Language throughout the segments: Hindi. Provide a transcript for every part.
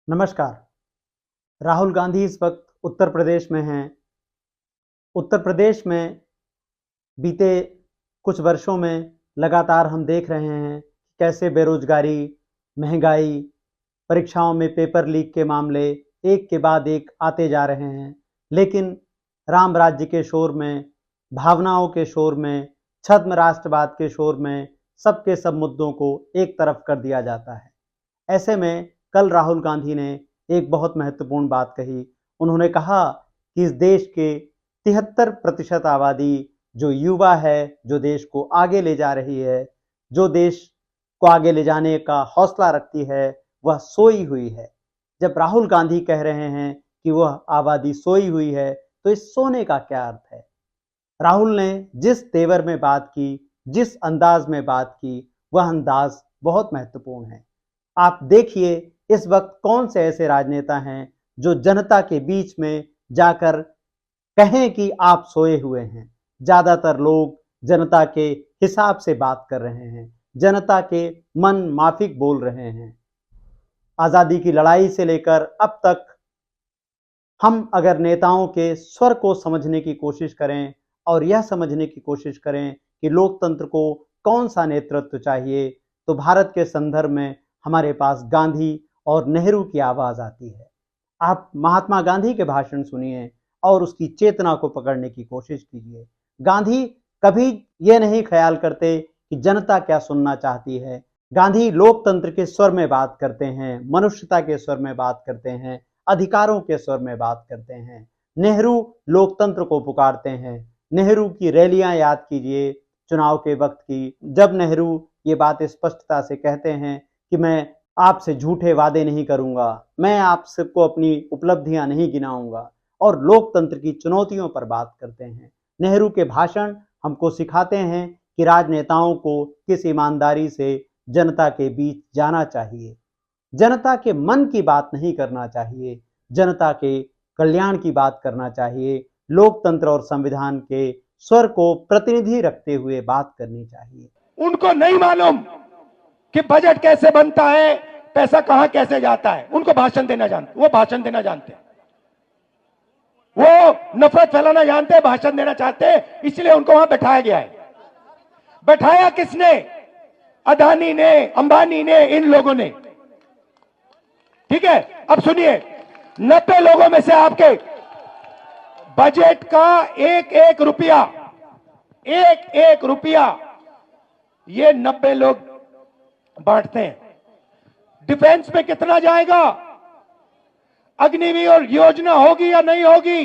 नमस्कार। राहुल गांधी इस वक्त उत्तर प्रदेश में हैं। उत्तर प्रदेश में बीते कुछ वर्षों में लगातार हम देख रहे हैं कैसे बेरोजगारी, महंगाई, परीक्षाओं में पेपर लीक के मामले एक के बाद एक आते जा रहे हैं। लेकिन राम राज्य के शोर में, भावनाओं के शोर में, छद्म राष्ट्रवाद के शोर में सबके सब मुद्दों को एक तरफ कर दिया जाता है। ऐसे में कल राहुल गांधी ने एक बहुत महत्वपूर्ण बात कही। उन्होंने कहा कि इस देश के 73% आबादी जो युवा है, जो देश को आगे ले जा रही है, जो देश को आगे ले जाने का हौसला रखती है, वह सोई हुई है। जब राहुल गांधी कह रहे हैं कि वह आबादी सोई हुई है, तो इस सोने का क्या अर्थ है? राहुल ने जिस तेवर में बात की, जिस अंदाज में बात की, वह अंदाज बहुत महत्वपूर्ण है। आप देखिए इस वक्त कौन से ऐसे राजनेता हैं जो जनता के बीच में जाकर कहें कि आप सोए हुए हैं। ज्यादातर लोग जनता के हिसाब से बात कर रहे हैं, जनता के मन माफिक बोल रहे हैं। आजादी की लड़ाई से लेकर अब तक हम अगर नेताओं के स्वर को समझने की कोशिश करें और यह समझने की कोशिश करें कि लोकतंत्र को कौन सा नेतृत्व चाहिए, तो भारत के संदर्भ में हमारे पास गांधी और नेहरू की आवाज आती है। आप महात्मा गांधी के भाषण सुनिए और उसकी चेतना को पकड़ने की कोशिश कीजिए। गांधी कभी यह नहीं ख्याल करते कि जनता क्या सुनना चाहती है। गांधी लोकतंत्र के स्वर में बात करते हैं, मनुष्यता के स्वर में बात करते हैं, अधिकारों के स्वर में बात करते हैं। नेहरू लोकतंत्र को पुकारते हैं। नेहरू की रैलियां याद कीजिए चुनाव के वक्त की, जब नेहरू ये बात स्पष्टता से कहते हैं कि मैं आपसे झूठे वादे नहीं करूंगा, मैं आप सबको अपनी उपलब्धियां नहीं गिनाऊंगा, और लोकतंत्र की चुनौतियों पर बात करते हैं। नेहरू के भाषण हमको सिखाते हैं कि राजनेताओं को किस ईमानदारी से जनता के बीच जाना चाहिए। जनता के मन की बात नहीं करना चाहिए, जनता के कल्याण की बात करना चाहिए। लोकतंत्र और संविधान के स्वर को प्रतिनिधि रखते हुए बात करनी चाहिए। उनको नहीं मालूम कि बजट कैसे बनता है, पैसा कहां कैसे जाता है। उनको भाषण देना जानते, वो भाषण देना जानते हैं, वो नफरत फैलाना जानते हैं, भाषण देना चाहते हैं, इसलिए उनको वहां बैठाया गया है। बैठाया किसने? अदानी ने, अंबानी ने, इन लोगों ने। ठीक है, अब सुनिए, 90 लोगों में से आपके बजट का एक एक रुपया ये 90 लोग बांटते हैं। डिफेंस में कितना जाएगा? अग्निवीर योजना होगी या नहीं होगी?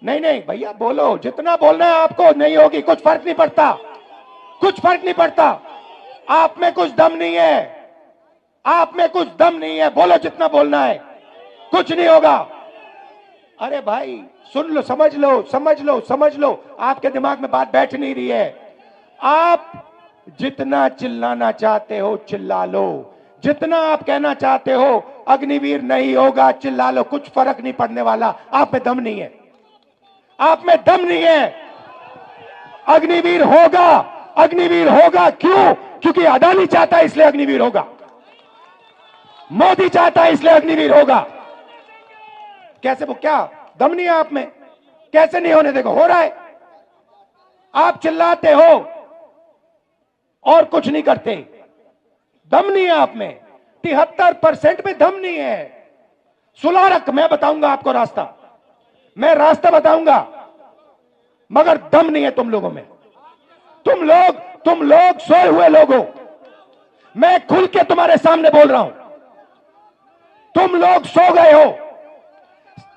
नहीं भैया बोलो, जितना बोलना है आपको। नहीं होगी, कुछ फर्क नहीं पड़ता, कुछ फर्क नहीं पड़ता। आप में कुछ दम नहीं है, आप में कुछ दम नहीं है, बोलो जितना बोलना है, कुछ नहीं होगा। अरे भाई सुन लो, समझ लो, समझ लो, समझ लो, आपके दिमाग में बात बैठ नहीं रही है। आप जितना चिल्लाना चाहते हो चिल्ला लो, जितना आप कहना चाहते हो अग्निवीर नहीं होगा, चिल्ला लो, कुछ फर्क नहीं पड़ने वाला। आप में दम नहीं है, आप में दम नहीं है। अग्निवीर होगा, अग्निवीर होगा। क्यों? क्योंकि अदानी चाहता है इसलिए अग्निवीर होगा, मोदी चाहता है इसलिए अग्निवीर होगा। कैसे? वो क्या दम नहीं है आप में? कैसे नहीं होने देगा? हो रहा है। आप चिल्लाते हो और कुछ नहीं करते, दम नहीं है आप में। 73% में दम नहीं है। सुला रख, मैं बताऊंगा आपको रास्ता, मैं रास्ता बताऊंगा, मगर दम नहीं है तुम लोगों में। तुम लोग सोए हुए लोग हो। मैं खुल के तुम्हारे सामने बोल रहा हूं, तुम लोग सो गए हो।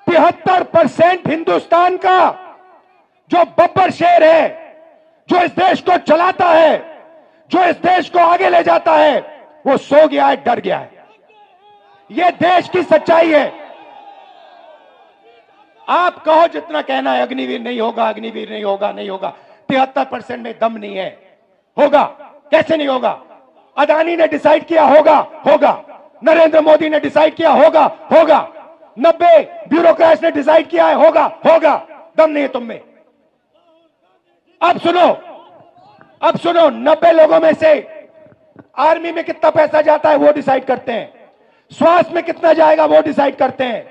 73% हिंदुस्तान का जो बब्बर शेर है, जो इस देश को चलाता है, जो इस देश को आगे ले जाता है, वो सो गया है, डर गया है। ये देश की सच्चाई है। आप कहो जितना कहना है, अग्निवीर नहीं होगा, अग्निवीर नहीं होगा, नहीं होगा। 73% में दम नहीं है। होगा, कैसे नहीं होगा? अदानी ने डिसाइड किया होगा, होगा। नरेंद्र मोदी ने डिसाइड किया होगा, होगा। 90 ब्यूरोक्रेट्स ने डिसाइड किया है, होगा, होगा। दम नहीं है तुम में। अब सुनो, अब सुनो, 90 लोगों में से आर्मी में कितना पैसा जाता है वो डिसाइड करते हैं, स्वास्थ्य में कितना जाएगा वो डिसाइड करते हैं,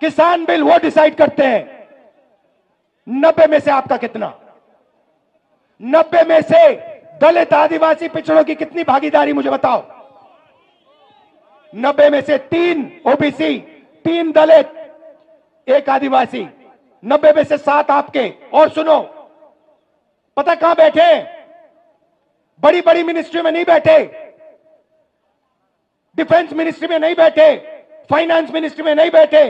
किसान बिल वो डिसाइड करते हैं। 90 में से आपका कितना? 90 में से दलित आदिवासी पिछड़ों की कितनी भागीदारी मुझे बताओ? 90 में से 3 ओबीसी, 3 दलित, 1 आदिवासी, 90 में से 7 आपके। और सुनो, पता कहां बैठे? बड़ी बड़ी मिनिस्ट्री में नहीं बैठे, डिफेंस मिनिस्ट्री में नहीं बैठे, फाइनेंस मिनिस्ट्री में नहीं बैठे।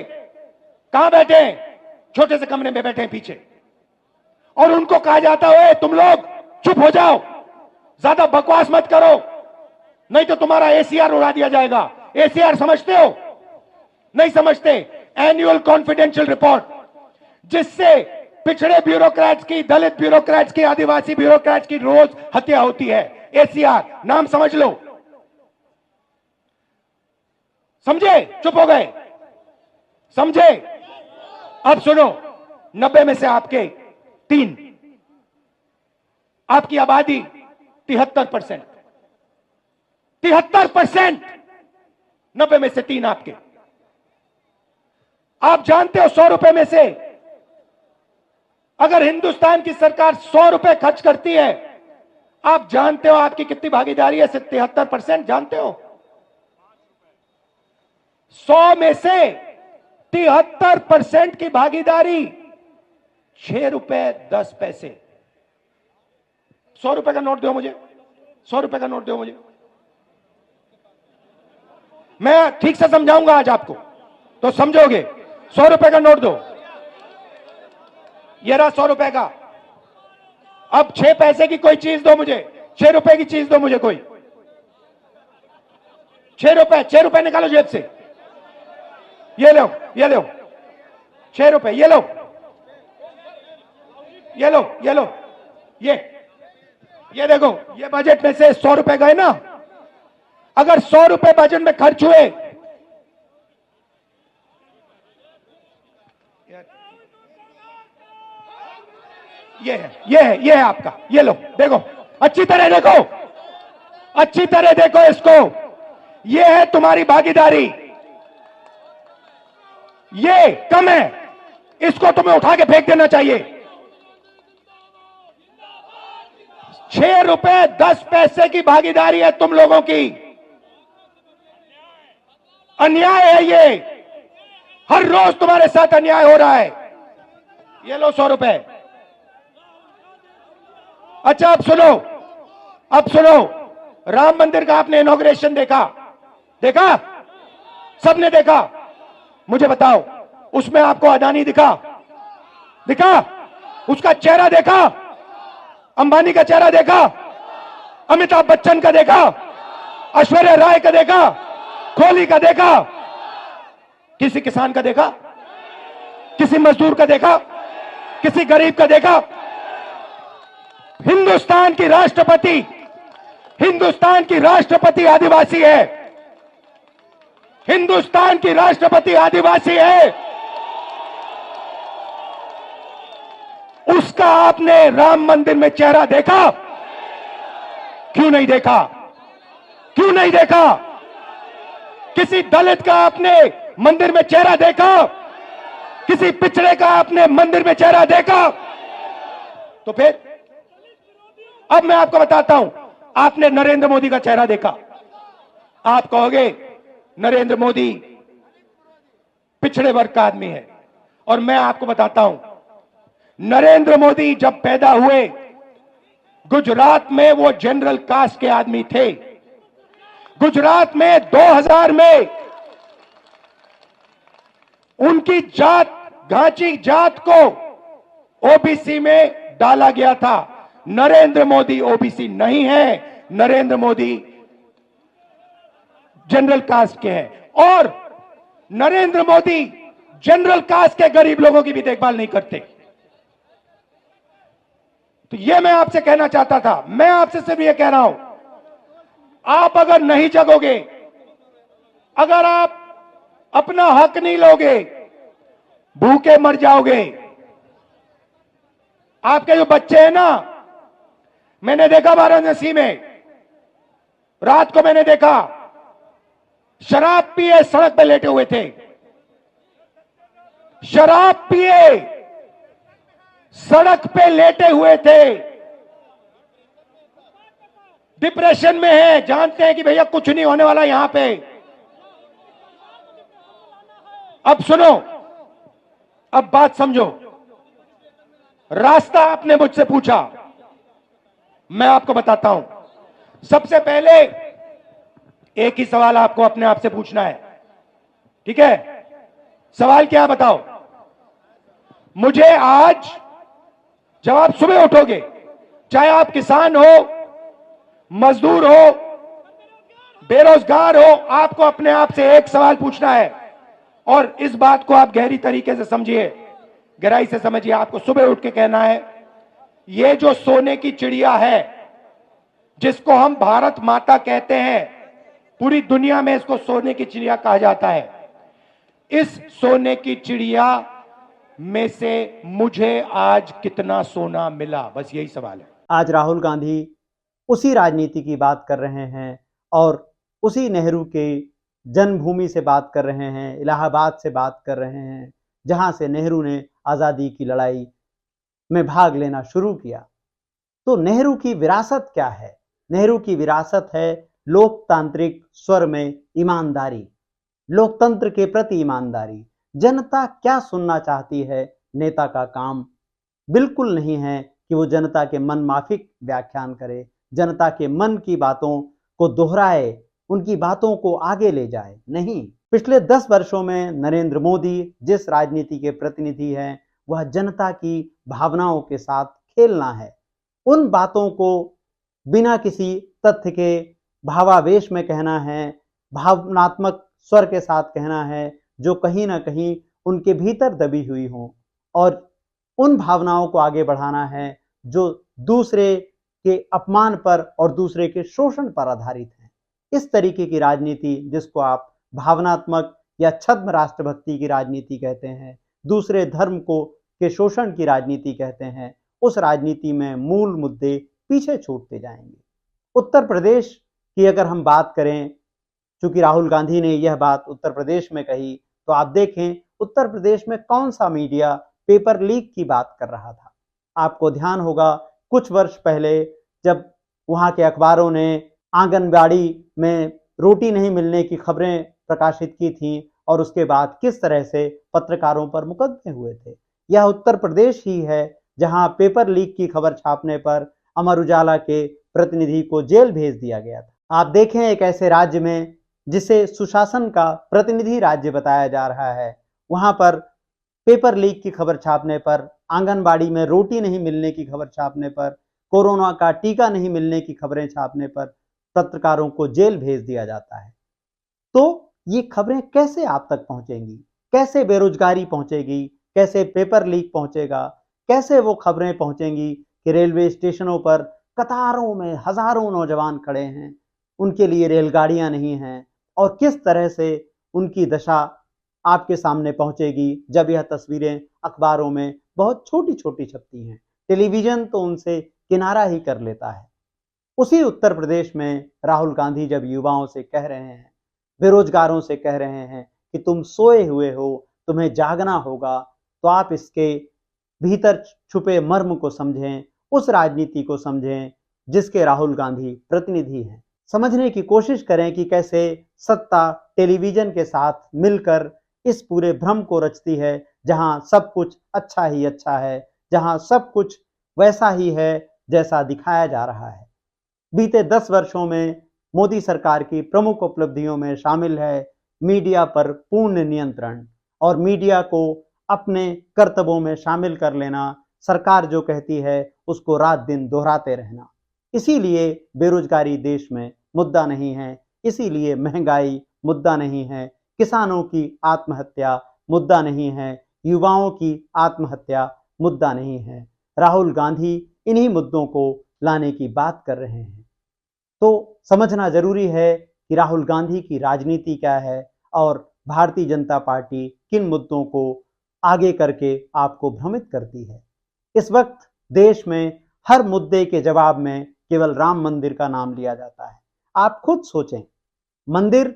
कहां बैठे? छोटे से कमरे में बैठे हैं पीछे। और उनको कहा जाता है तुम लोग चुप हो जाओ, ज्यादा बकवास मत करो, नहीं तो तुम्हारा एसीआर उड़ा दिया जाएगा। एसीआर समझते हो? नहीं समझते। एनुअल कॉन्फिडेंशियल रिपोर्ट, जिससे पिछड़े ब्यूरोक्रेट्स की, दलित ब्यूरोक्रेट्स की, आदिवासी ब्यूरोक्रेट्स की रोज हत्या होती है। एसीआर नाम समझ लो। समझे? चुप हो गए? समझे? अब सुनो, 90 में से आपके 3, आपकी आबादी 73%, 73%, 90 में से 3 आपके। आप जानते हो 100 रुपए में से अगर हिंदुस्तान की सरकार 100 रुपए खर्च करती है, आप जानते हो आपकी कितनी भागीदारी है? 73%। जानते हो? 100 में से 73% की भागीदारी 6 रुपए 10 पैसे। 100 रुपए का नोट दो मुझे, 100 रुपए का नोट दो मुझे। मैं ठीक से समझाऊंगा आज आपको, तो समझोगे। 100 रुपए का नोट दो। ये रहा 100 रुपए का। अब 6 पैसे की कोई चीज दो मुझे, 6 रुपए की चीज दो मुझे कोई। 6 रुपए निकालो जेब से। ये लो, ये लो 6 रुपए, ये लो, ये लो, ये लो, ये देखो, ये बजट में से 100 रुपए गए ना। अगर 100 रुपए बजट में खर्च हुए, ये है आपका। ये लो, देखो, अच्छी तरह देखो, अच्छी तरह देखो इसको। ये है तुम्हारी भागीदारी। ये कम है, इसको तुम्हें उठा के फेंक देना चाहिए। 6 रुपए 10 पैसे की भागीदारी है तुम लोगों की। अन्याय है ये। हर रोज तुम्हारे साथ अन्याय हो रहा है। ये लो 100 रुपए। अच्छा अब सुनो, अब सुनो। राम मंदिर का आपने इनॉग्रेशन देखा? देखा? सबने देखा? मुझे बताओ, उसमें आपको अदानी दिखा? दिखा? उसका चेहरा देखा? अंबानी का चेहरा देखा? अमिताभ बच्चन का देखा? ऐश्वर्या राय का देखा? कोहली का देखा? किसी किसान का देखा? किसी मजदूर का देखा? किसी गरीब का देखा? हिंदुस्तान की राष्ट्रपति, हिंदुस्तान की राष्ट्रपति आदिवासी है। हिंदुस्तान की राष्ट्रपति आदिवासी है। उसका आपने राम मंदिर में चेहरा देखा? क्यों नहीं देखा? क्यों नहीं देखा? किसी दलित का आपने मंदिर में चेहरा देखा? किसी पिछड़े का आपने मंदिर में चेहरा देखा? तो फिर अब मैं आपको बताता हूं, आपने नरेंद्र मोदी का चेहरा देखा? आप कहोगे नरेंद्र मोदी पिछड़े वर्ग का आदमी है, और मैं आपको बताता हूं, नरेंद्र मोदी जब पैदा हुए गुजरात में वो जनरल कास्ट के आदमी थे। गुजरात में 2000 में उनकी जात, घाची जात को ओबीसी में डाला गया था। नरेंद्र मोदी ओबीसी नहीं है, नरेंद्र मोदी जनरल कास्ट के हैं। और नरेंद्र मोदी जनरल कास्ट के गरीब लोगों की भी देखभाल नहीं करते। तो यह मैं आपसे कहना चाहता था। मैं आपसे सिर्फ यह कह रहा हूं, आप अगर नहीं जगोगे, अगर आप अपना हक नहीं लोगे, भूखे मर जाओगे। आपके जो बच्चे हैं ना, मैंने देखा वाराणसी में, रात को मैंने देखा शराब पिए सड़क पे लेटे हुए थे, शराब पिए सड़क पे लेटे हुए थे, डिप्रेशन में है, जानते हैं कि भैया कुछ नहीं होने वाला यहां पे। अब सुनो, अब बात समझो। रास्ता आपने मुझसे पूछा, मैं आपको बताता हूं। सबसे पहले एक ही सवाल आपको अपने आप से पूछना है, ठीक है? सवाल क्या है बताओ? मुझे आज, जब आप सुबह उठोगे, चाहे आप किसान हो, मजदूर हो, बेरोजगार हो, आपको अपने आप से एक सवाल पूछना है। और इस बात को आप गहरी तरीके से समझिए, गहराई से समझिए। आपको सुबह उठ के कहना है, ये जो सोने की चिड़िया है, जिसको हम भारत माता कहते हैं, पूरी दुनिया में इसको सोने की चिड़िया कहा जाता है, इस सोने की चिड़िया में से मुझे आज कितना सोना मिला? बस यही सवाल है। आज राहुल गांधी उसी राजनीति की बात कर रहे हैं और उसी नेहरू के जन्मभूमि से बात कर रहे हैं, इलाहाबाद से बात कर रहे हैं, जहां से नेहरू ने आज़ादी की लड़ाई में भाग लेना शुरू किया। तो नेहरू की विरासत क्या है? नेहरू की विरासत है लोकतांत्रिक स्वर में ईमानदारी, लोकतंत्र के प्रति ईमानदारी। जनता क्या सुनना चाहती है, नेता का काम बिल्कुल नहीं है कि वो जनता के मन माफिक व्याख्यान करे, जनता के मन की बातों को दोहराए, उनकी बातों को आगे ले जाए। नहीं, पिछले 10 वर्षों में नरेंद्र मोदी जिस राजनीति के प्रतिनिधि हैं, वह जनता की भावनाओं के साथ खेलना है। उन बातों को बिना किसी तथ्य के भावावेश में कहना है, भावनात्मक स्वर के साथ कहना है, जो कहीं ना कहीं उनके भीतर दबी हुई हो, और उन भावनाओं को आगे बढ़ाना है जो दूसरे के अपमान पर और दूसरे के शोषण पर आधारित है। इस तरीके की राजनीति, जिसको आप भावनात्मक या छद्म राष्ट्रभक्ति की राजनीति कहते हैं, दूसरे धर्म को के शोषण की राजनीति कहते हैं, उस राजनीति में मूल मुद्दे पीछे छूटते जाएंगे। उत्तर प्रदेश की अगर हम बात करें, चूंकि राहुल गांधी ने यह बात उत्तर प्रदेश में कही, तो आप देखें उत्तर प्रदेश में कौन सा मीडिया पेपर लीक की बात कर रहा था। आपको ध्यान होगा, कुछ वर्ष पहले जब वहां के अखबारों ने आंगनबाड़ी में रोटी नहीं मिलने की खबरें प्रकाशित की थीं, और उसके बाद किस तरह से पत्रकारों पर मुकदमे हुए थे। यह उत्तर प्रदेश ही है जहां पेपर लीक की खबर छापने पर अमर उजाला के प्रतिनिधि को जेल भेज दिया गया था। आप देखें, एक ऐसे राज्य में जिसे सुशासन का प्रतिनिधि राज्य बताया जा रहा है, वहां पर पेपर लीक की खबर छापने पर, आंगनबाड़ी में रोटी नहीं मिलने की खबर छापने पर, कोरोना का टीका नहीं मिलने की खबरें छापने पर पत्रकारों को जेल भेज दिया जाता है। तो ये खबरें कैसे आप तक पहुंचेंगी? कैसे बेरोजगारी पहुंचेगी? कैसे पेपर लीक पहुंचेगा? कैसे वो खबरें पहुंचेंगी कि रेलवे स्टेशनों पर कतारों में हजारों नौजवान खड़े हैं, उनके लिए रेलगाड़ियां नहीं हैं, और किस तरह से उनकी दशा आपके सामने पहुंचेगी जब यह तस्वीरें अखबारों में बहुत छोटी छोटी छपती हैं। टेलीविजन तो उनसे किनारा ही कर लेता है। उसी उत्तर प्रदेश में राहुल गांधी जब युवाओं से कह रहे हैं, बेरोजगारों से कह रहे हैं कि तुम सोए हुए हो, तुम्हें जागना होगा, तो आप इसके भीतर छुपे मर्म को समझें, उस राजनीति को समझें जिसके राहुल गांधी प्रतिनिधि हैं। समझने की कोशिश करें कि कैसे सत्ता टेलीविजन के साथ मिलकर इस पूरे भ्रम को रचती है, जहां सब कुछ अच्छा ही अच्छा है, जहां सब कुछ वैसा ही है जैसा दिखाया जा रहा है। बीते 10 वर्षों में मोदी सरकार की प्रमुख उपलब्धियों में शामिल है मीडिया पर पूर्ण नियंत्रण, और मीडिया को अपने कर्तव्यों में शामिल कर लेना, सरकार जो कहती है उसको रात दिन दोहराते रहना। इसीलिए बेरोजगारी देश में मुद्दा नहीं है, इसीलिए महंगाई मुद्दा नहीं है, किसानों की आत्महत्या मुद्दा नहीं है, युवाओं की आत्महत्या मुद्दा नहीं है। राहुल गांधी इन्हीं मुद्दों को लाने की बात कर रहे हैं। तो समझना जरूरी है कि राहुल गांधी की राजनीति क्या है और भारतीय जनता पार्टी किन मुद्दों को आगे करके आपको भ्रमित करती है। इस वक्त देश में हर मुद्दे के जवाब में केवल राम मंदिर का नाम लिया जाता है। आप खुद सोचें, मंदिर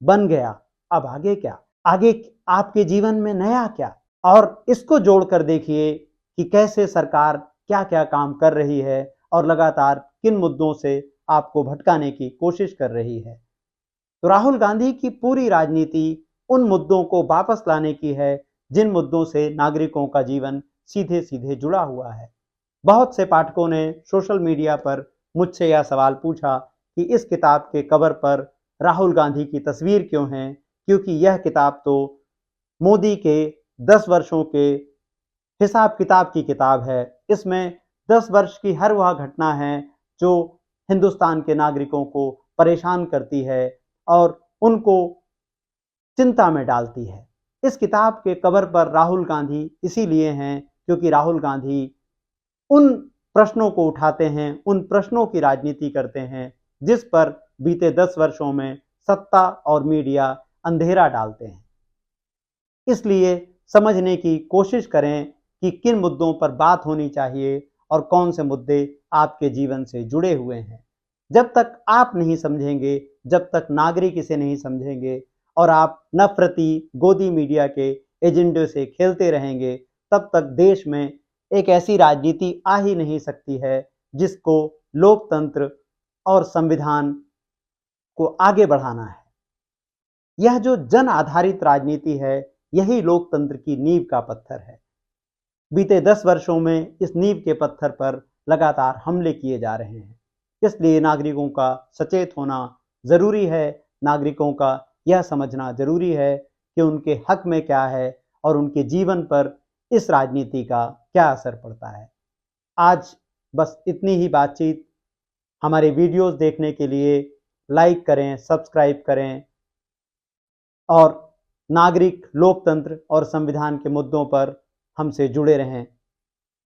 बन गया, अब आगे क्या? आगे आपके जीवन में नया क्या? और इसको जोड़कर देखिए कि कैसे सरकार क्या-क्या काम कर रही है और लगातार किन मुद्दों से आपको भटकाने की कोशिश कर रही है। तो राहुल गांधी की पूरी राजनीति उन मुद्दों को वापस लाने की है जिन मुद्दों से नागरिकों का जीवन सीधे-सीधे जुड़ा हुआ है। बहुत से पाठकों ने सोशल मीडिया पर मुझसे यह सवाल पूछा कि इस किताब के कवर पर राहुल गांधी की तस्वीर क्यों है? क्योंकि यह किताब तो मोदी के 10 वर्षों के हिसाब किताब की किताब है। इसमें 10 वर्ष की हर वह घटना है जो हिंदुस्तान के नागरिकों को परेशान करती है और उनको चिंता में डालती है। इस किताब के कवर पर राहुल गांधी इसीलिए हैं क्योंकि राहुल गांधी उन प्रश्नों को उठाते हैं, उन प्रश्नों की राजनीति करते हैं जिस पर बीते 10 वर्षों में सत्ता और मीडिया अंधेरा डालते हैं। इसलिए समझने की कोशिश करें कि किन मुद्दों पर बात होनी चाहिए और कौन से मुद्दे आपके जीवन से जुड़े हुए हैं। जब तक आप नहीं समझेंगे, जब तक नागरिक इसे नहीं समझेंगे और आप नफरती गोदी मीडिया के एजेंडे से खेलते रहेंगे, तब तक देश में एक ऐसी राजनीति आ ही नहीं सकती है जिसको लोकतंत्र और संविधान को आगे बढ़ाना है। यह जो जन आधारित राजनीति है, यही लोकतंत्र की नींव का पत्थर है। बीते 10 वर्षों में इस नींव के पत्थर पर लगातार हमले किए जा रहे हैं। इसलिए नागरिकों का सचेत होना ज़रूरी है, नागरिकों का यह समझना ज़रूरी है कि उनके हक में क्या है और उनके जीवन पर इस राजनीति का क्या असर पड़ता है। आज बस इतनी ही बातचीत। हमारे वीडियोज़ देखने के लिए लाइक करें, सब्सक्राइब करें और नागरिक, लोकतंत्र और संविधान के मुद्दों पर हमसे जुड़े रहें।